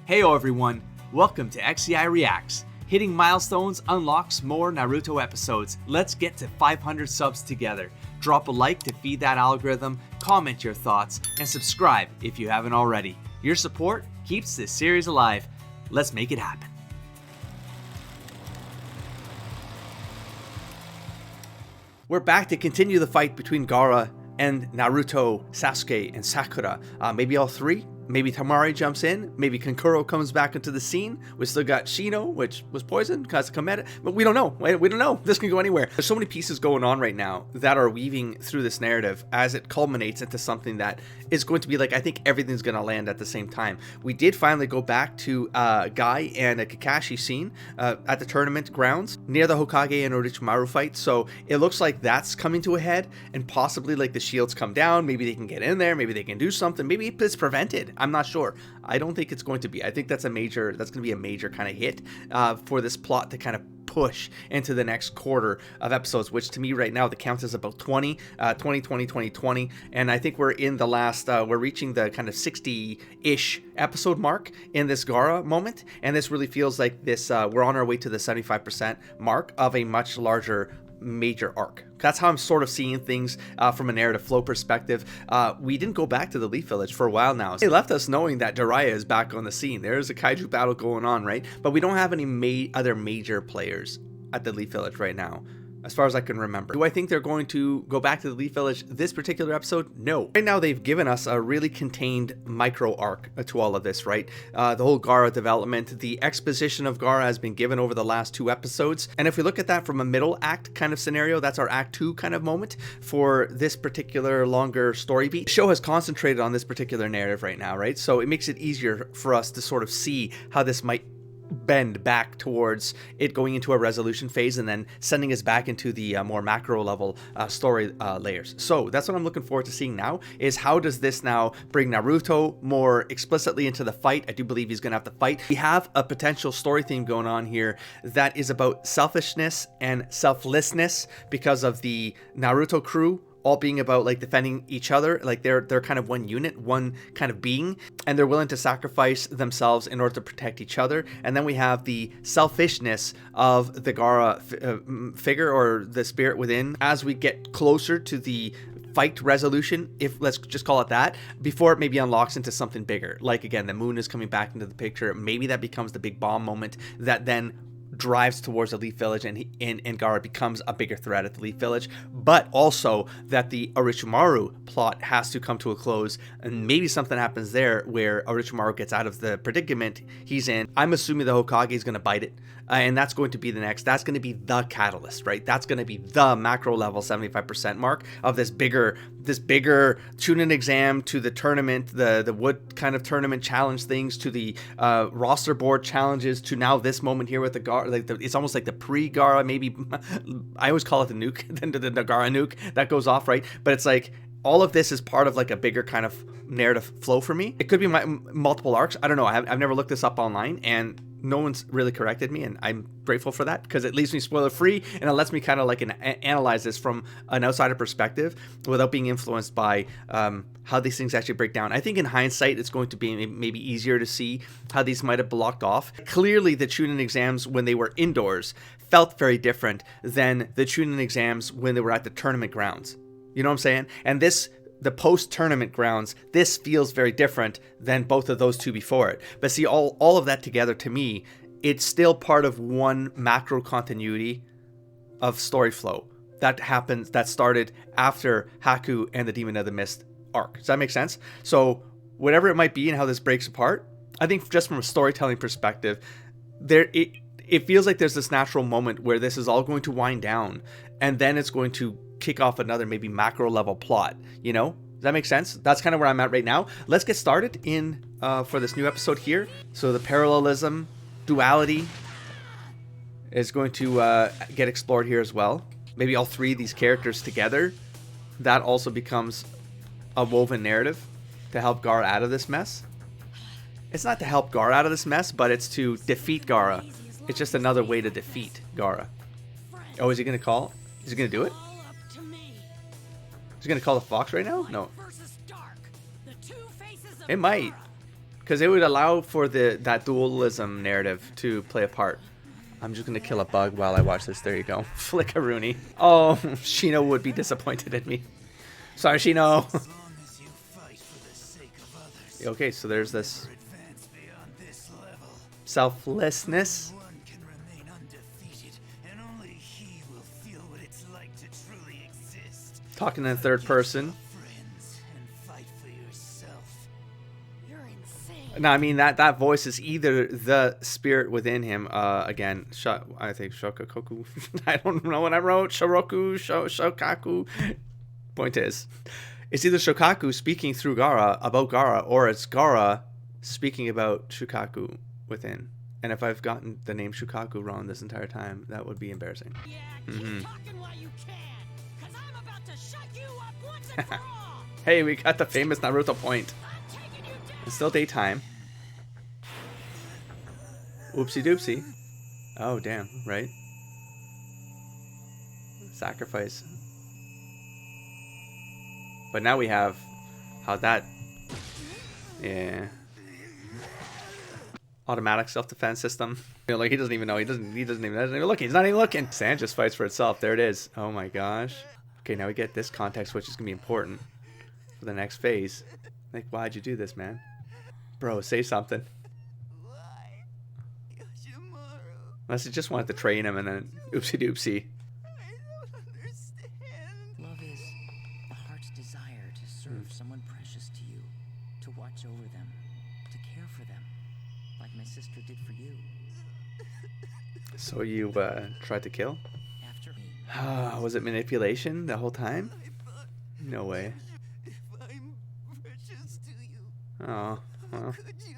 Heyo everyone, welcome to XCI Reacts. Hitting milestones unlocks more Naruto episodes. Let's get to 500 subs together. Drop a like to feed that algorithm, comment your thoughts, and subscribe if you haven't already. Your support keeps this series alive. Let's make it happen. We're back to continue the fight between Gaara and Naruto, Sasuke, and Sakura. Maybe all three? Maybe Tamari jumps in, maybe Kankuro comes back into the scene. We still got Shino, which was poisoned because of Kometa, but we don't know. We don't know. This can go anywhere. There's so many pieces going on right now that are weaving through this narrative as it culminates into something that is going to be like, I think everything's going to land at the same time. We did finally go back to Guy and a Kakashi scene at the tournament grounds near the Hokage and Orochimaru fight. So it looks like that's coming to a head, and possibly like the shields come down. Maybe they can get in there. Maybe they can do something. Maybe it's prevented. I'm not sure. I don't think it's going to be. I think that's going to be a major kind of hit for this plot to kind of push into the next quarter of episodes, which to me right now the count is about 20, and I think we're in the last, we're reaching the kind of 60-ish episode mark in this Gaara moment, and this really feels like this, we're on our way to the 75% mark of a much larger major arc. That's how I'm sort of seeing things from a narrative flow perspective. We didn't go back to the Leaf Village for a while now. They left us knowing that Jiraiya is back on the scene. There's a kaiju battle going on, right? But we don't have any other major players at the Leaf Village right now, as far as I can remember. Do I think they're going to go back to the Leaf Village this particular episode? No. Right now they've given us a really contained micro arc to all of this, right? The whole Gaara development, the exposition of Gaara has been given over the last 2 episodes. And if we look at that from a middle act kind of scenario, that's our act 2 kind of moment for this particular longer story beat. The show has concentrated on this particular narrative right now, right? So it makes it easier for us to sort of see how this might bend back towards it going into a resolution phase and then sending us back into the more macro level story layers. So that's what I'm looking forward to seeing now, is how does this now bring Naruto more explicitly into the fight. I do believe he's gonna have to fight. We have a potential story theme going on here that is about selfishness and selflessness because of the Naruto crew all being about like defending each other, like they're kind of one unit, one kind of being, and they're willing to sacrifice themselves in order to protect each other. And then we have the selfishness of the Gaara figure, or the spirit within, as we get closer to the fight resolution, if let's just call it that, before it maybe unlocks into something bigger. Like again, the moon is coming back into the picture. Maybe that becomes the big bomb moment that then drives towards the Leaf Village, and Gaara becomes a bigger threat at the Leaf Village, but also that the Orochimaru plot has to come to a close, and maybe something happens there where Orochimaru gets out of the predicament he's in. I'm assuming the Hokage is going to bite it, and that's going to be that's going to be the catalyst, right? That's going to be the macro level 75% mark of this bigger Chunin exam, to the tournament, the wood kind of tournament challenge things, to the roster board challenges, to now this moment here with the Gaara. Like it's almost like the pre-Gaara, maybe. I always call it the nuke, then the Gaara nuke that goes off, right? But it's like all of this is part of like a bigger kind of narrative flow for me. It could be multiple arcs. I don't know. I've never looked this up online, and no one's really corrected me, and I'm grateful for that, because it leaves me spoiler free, and it lets me kind of like analyze this from an outsider perspective without being influenced by how these things actually break down. I think in hindsight it's going to be maybe easier to see how these might have blocked off. Clearly the Chunin exams when they were indoors felt very different than the Chunin exams when they were at the tournament grounds. You know what I'm saying? And the post-tournament grounds, this feels very different than both of those two before it. But see, all of that together, to me, it's still part of one macro continuity of story flow that happens, that started after Haku and the Demon of the Mist arc. Does that make sense? So whatever it might be and how this breaks apart, I think just from a storytelling perspective, it feels like there's this natural moment where this is all going to wind down, and then it's going to kick off another maybe macro level plot, you know? Does that make sense? That's kind of where I'm at right now. Let's get started in for this new episode here. So the parallelism, duality is going to get explored here as well. Maybe all 3 of these characters together. That also becomes a woven narrative to help Gaara out of this mess. It's not to help Gaara out of this mess, but it's to defeat Gaara. It's just another way to defeat Gaara. Oh, is he going to call? Is he going to do it? Is he going to call the fox right now? No. It might. Because it would allow for that dualism narrative to play a part. I'm just going to kill a bug while I watch this. There you go. Flickaroony. Oh, Shino would be disappointed in me. Sorry, Shino. Okay, so there's this selflessness. Talking in third person. No, I mean that voice is either the spirit within him. Again, I think Shokaku. I don't know what I wrote. Shokaku. Point is, it's either Shokaku speaking through Gaara about Gaara, or it's Gaara speaking about Shukaku within. And if I've gotten the name Shukaku wrong this entire time, that would be embarrassing. Hey, we got the famous Naruto point. It's still daytime. Oopsie doopsie. Oh, damn, right? Sacrifice. But now we have how that... Yeah. Automatic self-defense system. You know, like he doesn't even know. He doesn't even look. He's not even looking. Sand just fights for itself. There it is. Oh my gosh. Okay, now we get this context, which is gonna be important for the next phase. Like, why'd you do this, man? Bro, say something. Why? Yoshimaru. Unless he just wanted to train him and then oopsie doopsie. I don't understand. Love is the heart's desire to serve someone precious to you, to watch over them, to care for them, like my sister did for you. So you tried to kill? After me. Was it manipulation the whole time? No way. If I'm precious to you, Oh, well, could you?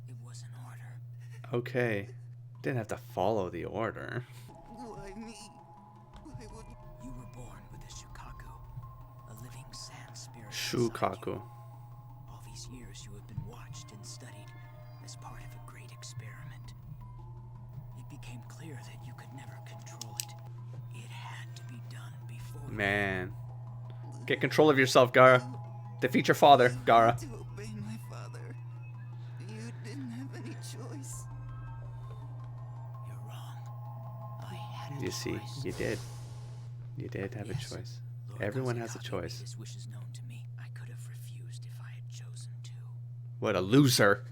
It was an order. okay. Didn't have to follow the order. Why me? Why would You were born with a Shukaku, a living sand spirit. inside Shukaku. you. All these years you have been watched and studied as part of a great experiment. It became clear that you could never control it. It had to be done before. Man. Get control of yourself, Gaara. Defeat your father, Gaara. to obey my father? You didn't have any choice. You're wrong. I had a You see, choice. you did. You did have a Yes. choice. Lord Everyone has a Kazekage choice. made his wishes known to me. I could have refused if I had chosen to. What a loser.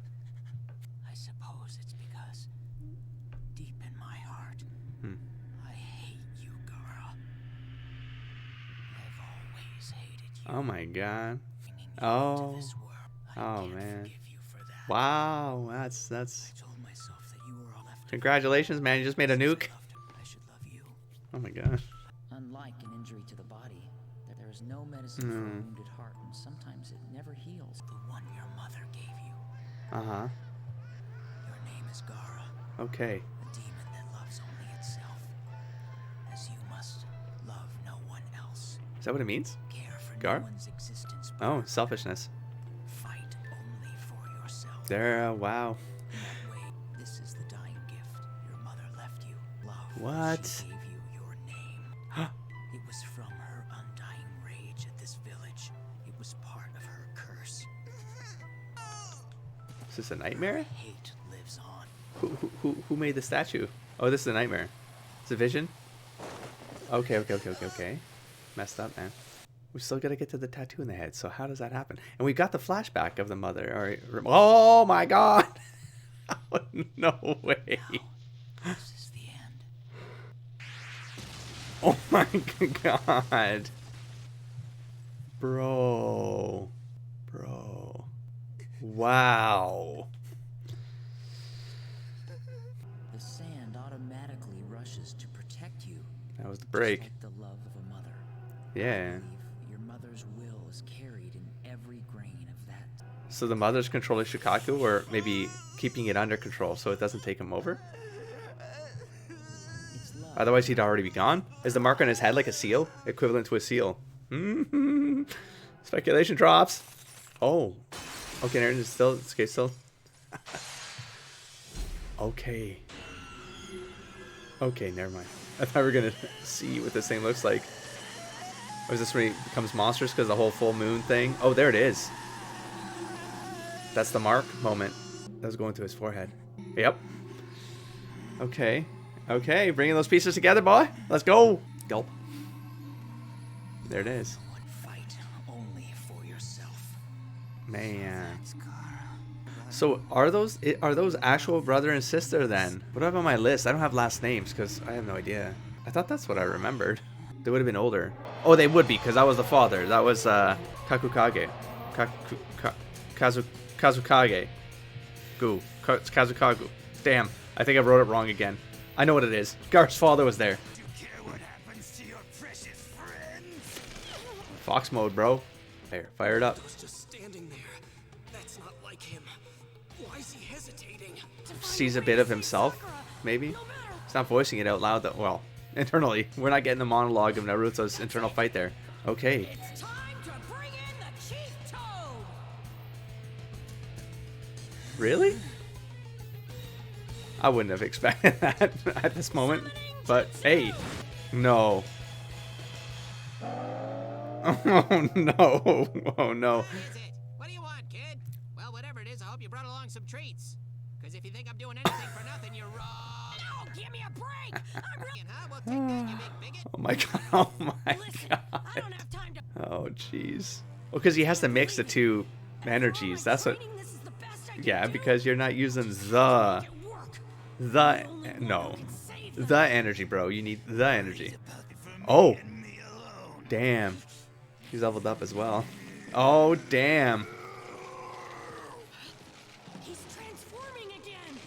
I suppose it's because deep in my heart, I hate you, Gaara. I've always hated you. Oh my god. Bringing you Oh. into this world. I Oh, can't man. forgive you for that. Wow, that's I told myself that you were all left. congratulations, man. You just made a nuke. I should love you. Oh my gosh. Unlike an injury to the body, there is no medicine for a wounded heart, and sometimes it never heals. The one your mother gave you. Uh-huh. Your name is Gaara, Okay. a demon that loves only itself. As you must love no one else. Is that what it means? Care for Gaara? no one's existence. Oh, selfishness. Fight only for yourself. There, wow. In that way, this is the dying gift your mother left you. Love. What? She gave you your name. It was from her undying rage at this village. It was part of her curse. Is this a nightmare? Hate lives on. Who made the statue? Oh, this is a nightmare. It's a vision? Okay. Messed up, man. We still gotta get to the tattoo in the head, so how does that happen? And we got the flashback of the mother. All right. Oh my god! Oh, no way. This is the end. Oh my god. Bro. Wow. The sand automatically rushes to protect you. That was the Just break. like the love of a mother. Yeah. I believe your mother's will is carried in every grain of that. So the mother's controlling Shukaku, or maybe keeping it under control so it doesn't take him over? It's love. Otherwise he'd already be gone? Is the mark on his head like a seal? Equivalent to a seal. Speculation drops. Oh. Okay, Aaron is still. Okay, still. Okay. Okay, never mind. I thought we were gonna see what this thing looks like. Or is this when he becomes monstrous because the whole full moon thing? Oh, there it is. That's the mark moment that was going to his forehead. Yep. Okay. Okay, bringing those pieces together, boy. Let's go. Gulp. There it is. Would fight only for yourself. Man. So are those actual brother and sister then? What do I have on my list? I don't have last names because I have no idea. I thought that's what I remembered. They would have been older. Oh, they would be because that was the father. That was Kakukage. Kazukage. It's Kazukagu. Damn, I think I wrote it wrong again. I know what it is. Gar's father was there. Do you care what happens to your precious friends? Fox mode, bro. There, fire it up. Was just standing there. That's not like him. Why is he hesitating? Sees a bit of himself, maybe. He's not voicing it out loud, though. Well, internally. We're not getting the monologue of Naruto's internal fight there. Okay. It's time to bring in the Chief Toad! Really? I wouldn't have expected that at this moment. But, hey. No. Oh, no. Oh, no. What is it? What do you want, kid? Well, whatever it is, I hope you brought along some treats. Because if you think I'm doing anything for nothing, you're wrong. No, give me a break! I'm really... Huh? Well, take that, you big bigot. Oh, my God. Oh, my Listen, God. I don't have time to... Oh, jeez. Well, because he has to mix the two energies. That's what... This is the best I can Yeah, do. because you're not using Make the... it work. The... No. The energy, bro. You need the energy. Oh. Damn. He's leveled up as well. Oh, damn. He's transforming again.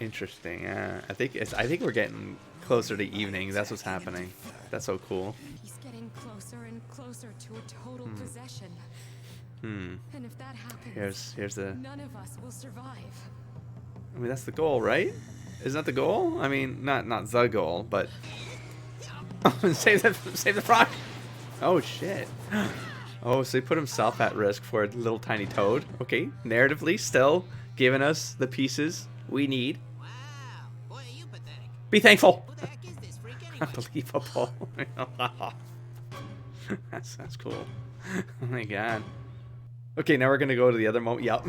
Interesting. Yeah, I think we're getting closer to evening. That's what's happening. That's so cool. He's getting closer and closer to a total possession. Hmm. And if that happens, Here's the... none of us will survive. I mean, that's the goal, right? Isn't that the goal? I mean, not the goal, but... save the frog! Oh, shit. Oh, so he put himself at risk for a little tiny toad. Okay, narratively, still giving us the pieces we need. Wow. Boy, are you pathetic. Be thankful! Who the heck is this freak anyway? Unbelievable. that's cool. Oh my god. Okay, now we're gonna go to the other moment. Yep.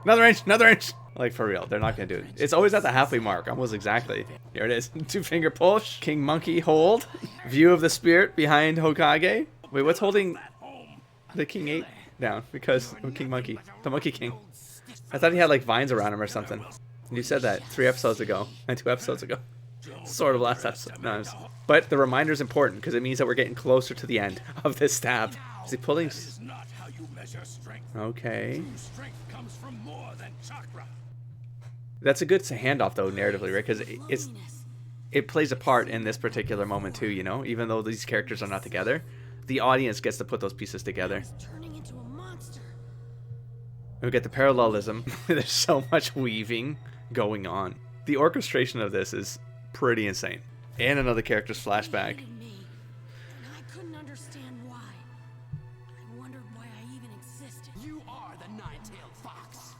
Another inch! Like, for real, they're not gonna do it. It's always at the halfway mark, almost exactly. Here it is. 2-finger push. King Monkey hold. View of the spirit behind Hokage. Wait, what's holding the King Ape down? Because of King Monkey. The Monkey King. I thought he had, like, vines around him or something. You said that 3 episodes ago. And 2 episodes ago. Sort of last episode. No, but the reminder's important, because it means that we're getting closer to the end of this stab. Is he pulling... Not how you measure strength. Okay. Strength comes from more than chakra. That's a good handoff, though, narratively, right? Because it plays a part in this particular moment, too, you know? Even though these characters are not together, the audience gets to put those pieces together. He's turning into a monster. We get the parallelism. There's so much weaving going on. The orchestration of this is pretty insane. And another character's flashback. He hated me, and I couldn't understand why. I wondered why I even existed. You are the nine-tailed fox.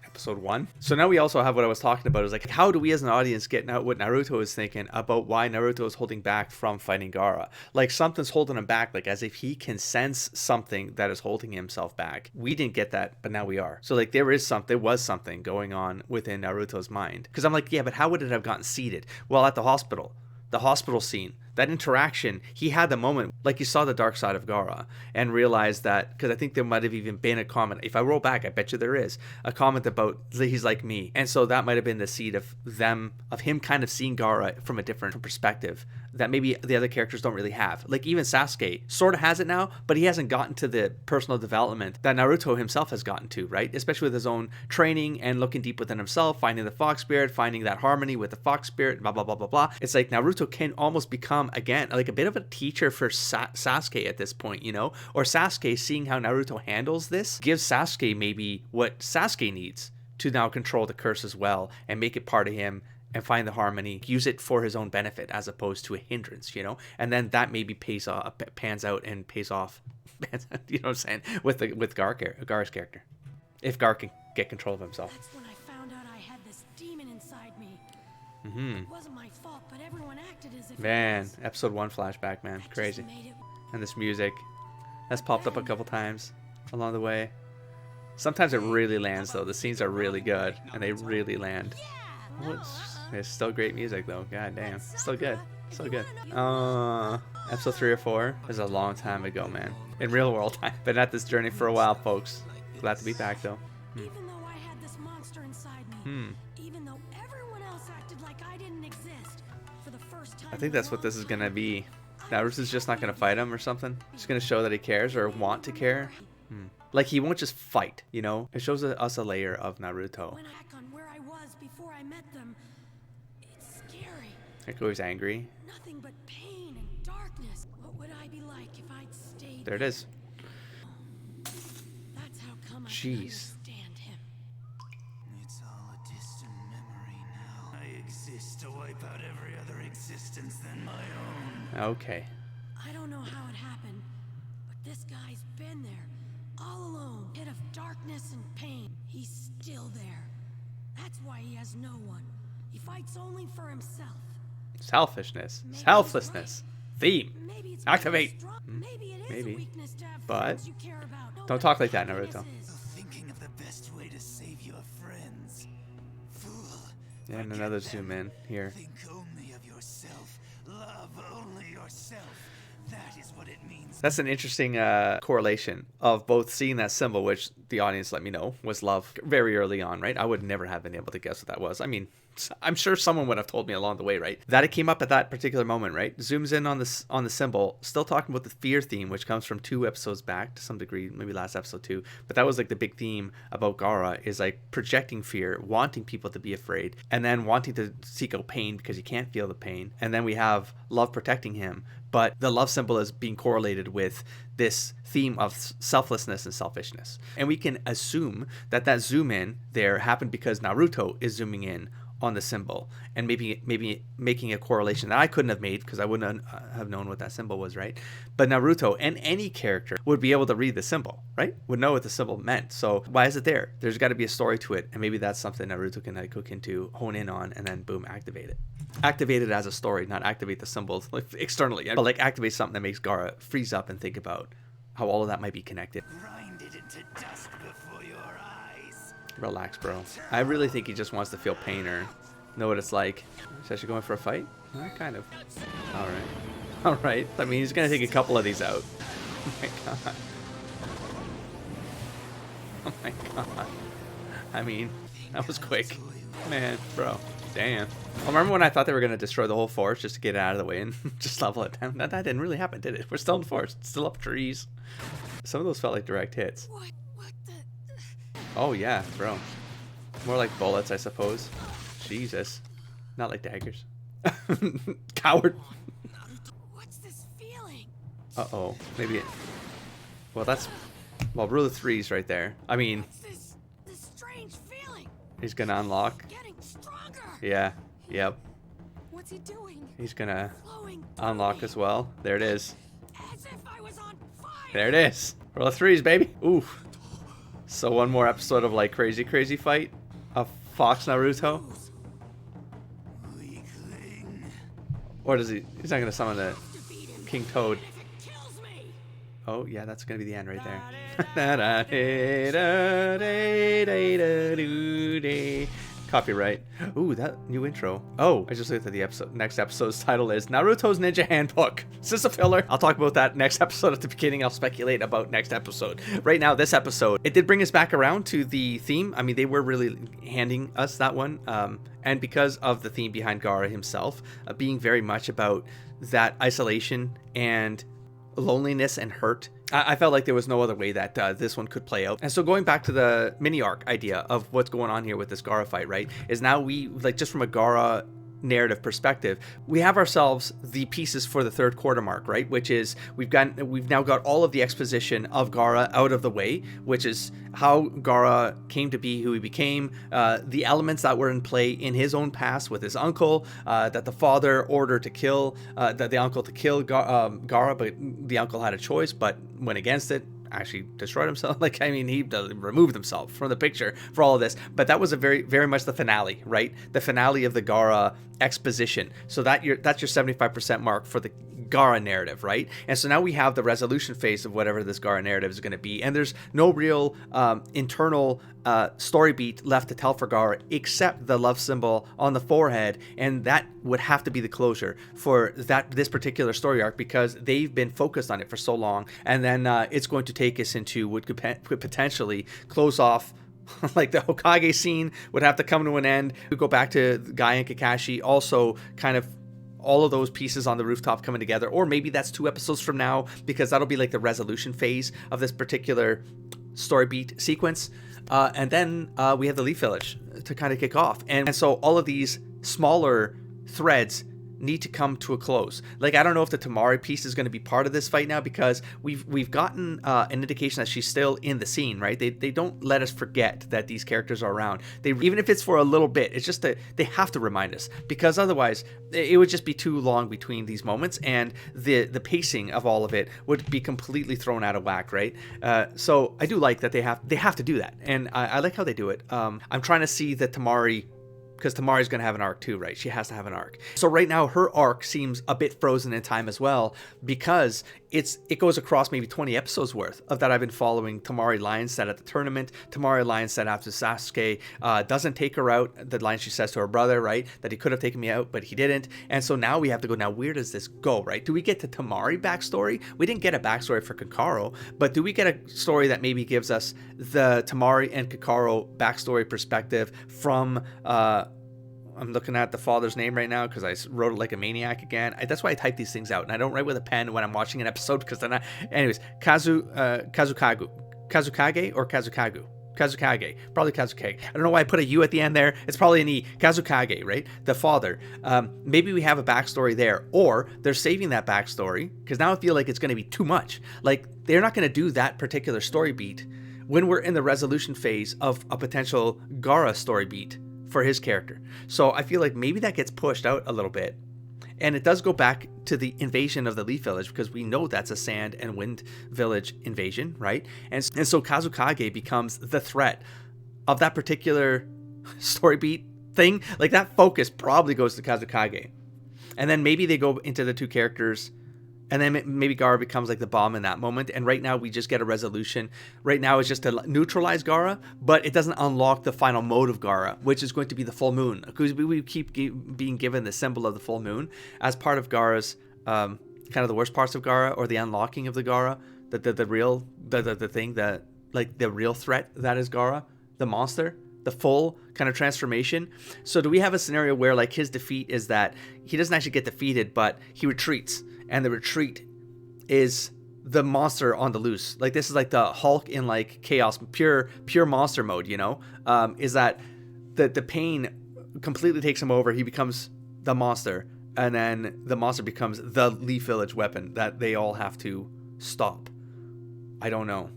Episode 1. So now we also have what I was talking about. Is like, how do we as an audience get out what Naruto is thinking about why Naruto is holding back from fighting Gaara? Like, something's holding him back, like as if he can sense something that is holding himself back. We didn't get that, but now we are. So like, there was something going on within Naruto's mind. Because I'm like, yeah, but how would it have gotten seeded? Well, at the hospital scene, that interaction, he had the moment, like you saw the dark side of Gaara, and realized that, because I think there might have even been a comment, if I roll back, I bet you there is, a comment about he's like me. And so that might have been the seed of him kind of seeing Gaara from a different perspective that maybe the other characters don't really have. Like even Sasuke sort of has it now, but he hasn't gotten to the personal development that Naruto himself has gotten to, right? Especially with his own training and looking deep within himself, finding the fox spirit, finding that harmony with the fox spirit, blah, blah, blah, blah, blah. It's like Naruto can almost become, again, like a bit of a teacher for Sasuke at this point, you know? Or Sasuke, seeing how Naruto handles this, gives Sasuke maybe what Sasuke needs to now control the curse as well and make it part of him and find the harmony, use it for his own benefit as opposed to a hindrance, you know? And then that maybe pans out and pays off, you know what I'm saying, with Gaara's character. If Gaara can get control of himself. That's when I found out I had this demon inside me. Mm-hmm. It wasn't my fault, but everyone acted as if Man, it was. episode 1 flashback, man. I just Crazy. made it. And this music has popped up a couple times along the way. Sometimes it really lands though. The scenes are really good and they really land. It's still great music though. God damn, still good, so good. Episode 3 or 4 is a long time ago, man. In real world time. Been at this journey for a while, folks. Glad to be back though. Even though I had this monster inside me, even though everyone else acted like I didn't exist, for the first time I think that's what this is gonna be. Naruto's just not gonna fight him or something. Just gonna show that he cares or want to care. Like he won't just fight, you know? It shows us a layer of Naruto. when I back on where I was before I met them, it's scary. Like he's angry. Nothing but pain and darkness. What would I be like if I'd stayed? There it is. That's how come I can Jeez. understand him. It's all a distant memory now. I exist to wipe out every other existence than my own. Okay. I don't know how it happened, but this guy's been there, all alone, pit of darkness and pain. He's still there. That's why he has no one. He fights only for himself. Selfishness. Maybe he's Selflessness. Theme. Maybe it's Activate. because Maybe it is Maybe. a weakness to have But friends you care about. Know don't what talk like that, happiness Naruto. is. Thinking of the best way to save your friends. Fool. Yeah, and Forget another them. zoom in here. Think only of yourself. Love only yourself. That is what it means. That's an interesting correlation of both seeing that symbol, which the audience let me know was love very early on, right? I would never have been able to guess what that was. I mean, I'm sure someone would have told me along the way, right? That it came up at that particular moment, right? Zooms in on the symbol, still talking about the fear theme, which comes from 2 episodes back to some degree, maybe last episode too. But that was like the big theme about Gaara is like projecting fear, wanting people to be afraid, and then wanting to seek out pain because he can't feel the pain. And then we have love protecting him. But the love symbol is being correlated with this theme of selflessness and selfishness. And we can assume that that zoom in there happened because Naruto is zooming in on the symbol and maybe making a correlation that I couldn't have made because I wouldn't have known what that symbol was, right? But Naruto and any character would be able to read the symbol, right? Would know what the symbol meant. So why is it there? There's got to be a story to it, and maybe that's something Naruto can like hook into, hone in on, and then boom, activate it. Activate it as a story, not activate the symbols like externally, but like activate something that makes Gaara freeze up and think about how all of that might be connected. Grind it into dust before your eyes. Relax, bro. I really think he just wants to feel pain or know what it's like. Is actually going for a fight? Kind of. All right. All right. I mean, he's going to take a couple of these out. Oh my god. Oh my god. I mean, that was quick. Man, bro. Damn. I remember when I thought they were going to destroy the whole forest just to get it out of the way and just level it down. That didn't really happen, did it? We're still in the forest. Still up trees. Some of those felt like direct hits. What the? Oh, yeah, bro. More like bullets, I suppose. Jesus. Not like daggers. Coward. What's this feeling? Uh-oh. Maybe it... Well, that's... Well, rule of threes right there. I mean, This strange feeling. he's gonna unlock. Getting stronger. Yeah. Yep. What's he doing? He's gonna Flowing unlock through as well. There it is. me, as if I was on fire. There it is. Roll of threes, baby. Oof. So one more episode of like crazy fight of Fox Naruto. Weakling. Or does he? He's not gonna summon the Defeat him. King Toad. If it kills me. Oh yeah, that's gonna be the end right there. Copyright. Ooh, that new intro. Oh, I just looked at the episode. Next episode's title is Naruto's Ninja Handbook. Is this a filler? I'll talk about that next episode at the beginning. I'll speculate about next episode. Right now, this episode, it did bring us back around to the theme. I mean, they were really handing us that one. And because of the theme behind Gaara himself, being very much about that isolation and loneliness and hurt, I felt like there was no other way that this one could play out. And so going back to the mini arc idea of what's going on here with this Gaara fight, right, is now we, like, just from a Gaara narrative perspective, we have ourselves the pieces for the third quarter mark, right, which is we've now got all of the exposition of Gaara out of the way, which is how Gaara came to be who he became, the elements that were in play in his own past with his uncle, that the father ordered to kill, that the uncle to kill Gaara, but the uncle had a choice but went against it. actually destroyed himself. Like, I mean, he removed himself from the picture for all of this. But that was a very much the finale, right? The finale of the Gaara exposition. So that's your 75% mark for the Gaara narrative, right? And so now we have the resolution phase of whatever this Gaara narrative is going to be, and there's no real internal story beat left to tell for Gaara except the love symbol on the forehead, and that would have to be the closure for this particular story arc, because they've been focused on it for so long. And then it's going to take us into what could potentially close off like the Hokage scene would have to come to an end. We go back to Guy and Kakashi, also kind of all of those pieces on the rooftop coming together, or maybe that's 2 episodes from now, because that'll be like the resolution phase of this particular story beat sequence. And then we have the Leaf Village to kind of kick off. And so all of these smaller threads need to come to a close. Like, I don't know if the Tamari piece is going to be part of this fight now, because we've gotten an indication that she's still in the scene, right? They don't let us forget that these characters are around. Even if it's for a little bit, it's just that they have to remind us, because otherwise it would just be too long between these moments, and the pacing of all of it would be completely thrown out of whack, right? So I do like that they have to do that, and I like how they do it. I'm trying to see the Tamari, because Tamari's going to have an arc too, right? She has to have an arc. So right now her arc seems a bit frozen in time as well, because it goes across maybe 20 episodes worth of that I've been following Tamari Lionstead at the tournament. Tamari Lionstead, after Sasuke doesn't take her out, the line she says to her brother, right, that he could have taken me out but he didn't. And so now we have to go, now where does this go, right? Do we get the Tamari backstory? We didn't get a backstory for Kakaro's, but do we get a story that maybe gives us the Tamari and Kakaro's backstory perspective from I'm looking at the father's name right now because I wrote it like a maniac again. That's why I type these things out, and I don't write with a pen when I'm watching an episode, because then anyways, Kazukage or Kazukagu? Kazukage, probably Kazukage. I don't know why I put a U at the end there. It's probably an E. Kazukage, right? The father. Maybe we have a backstory there, or they're saving that backstory, because now I feel like it's going to be too much. Like, they're not going to do that particular story beat when we're in the resolution phase of a potential Gaara story beat for his character. So I feel like maybe that gets pushed out a little bit, and it does go back to the invasion of the Leaf Village, because we know that's a Sand and Wind Village invasion, right? And so Kazukage becomes the threat of that particular story beat thing. Like, that focus probably goes to Kazukage, and then maybe they go into the 2 characters, and then maybe Gaara becomes like the bomb in that moment. And right now we just get a resolution. Right now it's just to neutralize Gaara, but it doesn't unlock the final mode of Gaara, which is going to be the full moon. Because we keep being given the symbol of the full moon as part of Gaara's kind of the worst parts of Gaara, or the unlocking of the Gaara, the real thing that, like, the real threat that is Gaara, the monster, the full kind of transformation. So do we have a scenario where, like, his defeat is that he doesn't actually get defeated, but he retreats? And the retreat is the monster on the loose. Like, this is like the Hulk in like chaos, pure monster mode, you know? Is that the pain completely takes him over. He becomes the monster, and then the monster becomes the Leaf Village weapon that they all have to stop. I don't know.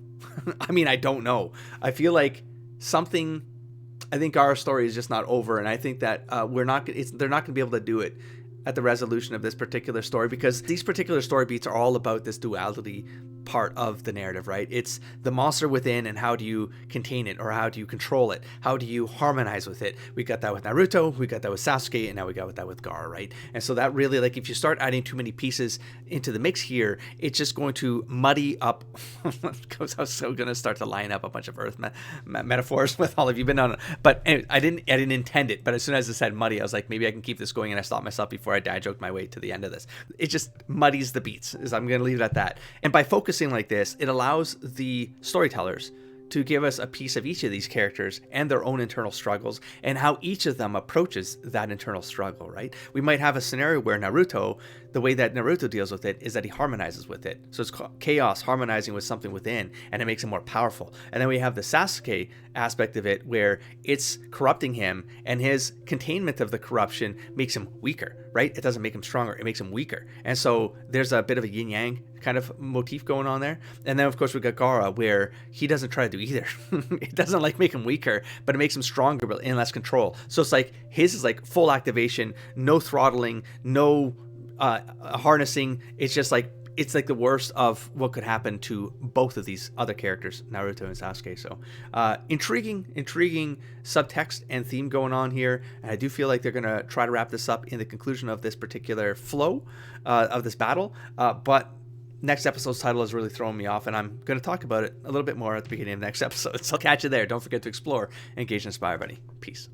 I mean, I don't know. I feel like I think our story is just not over, and I think that they're not going to be able to do it at the resolution of this particular story, because these particular story beats are all about this duality part of the narrative, right? It's the monster within, and how do you contain it, or how do you control it? How do you harmonize with it? We got that with Naruto, we got that with Sasuke, and now we got that with Gaara, right? And so that really, like, if you start adding too many pieces into the mix here, it's just going to muddy up. Because I was so going to start to line up a bunch of Earth metaphors with all of you, but no. But anyway, I didn't intend it. But as soon as I said muddy, I was like, maybe I can keep this going, and I stopped myself before I dad joked my way to the end of this. It just muddies the beats. I'm going to leave it at that. And by focusing like this, it allows the storytellers to give us a piece of each of these characters and their own internal struggles, and how each of them approaches that internal struggle, right? We might have a scenario where Naruto, the way that Naruto deals with it is that he harmonizes with it. So it's chaos harmonizing with something within, and it makes him more powerful. And then we have the Sasuke aspect of it, where it's corrupting him, and his containment of the corruption makes him weaker, right? It doesn't make him stronger, it makes him weaker. And so there's a bit of a yin-yang kind of motif going on there. And then of course we got Gaara, where he doesn't try to do either. It doesn't like make him weaker, but it makes him stronger but in less control. So it's like his is like full activation, no throttling, no harnessing. It's just like it's like the worst of what could happen to both of these other characters, Naruto and Sasuke. So intriguing subtext and theme going on here. And I do feel like they're going to try to wrap this up in the conclusion of this particular flow of this battle. But next episode's title is really throwing me off, and I'm going to talk about it a little bit more at the beginning of the next episode. So I'll catch you there. Don't forget to explore, engage, and inspire, buddy. Peace.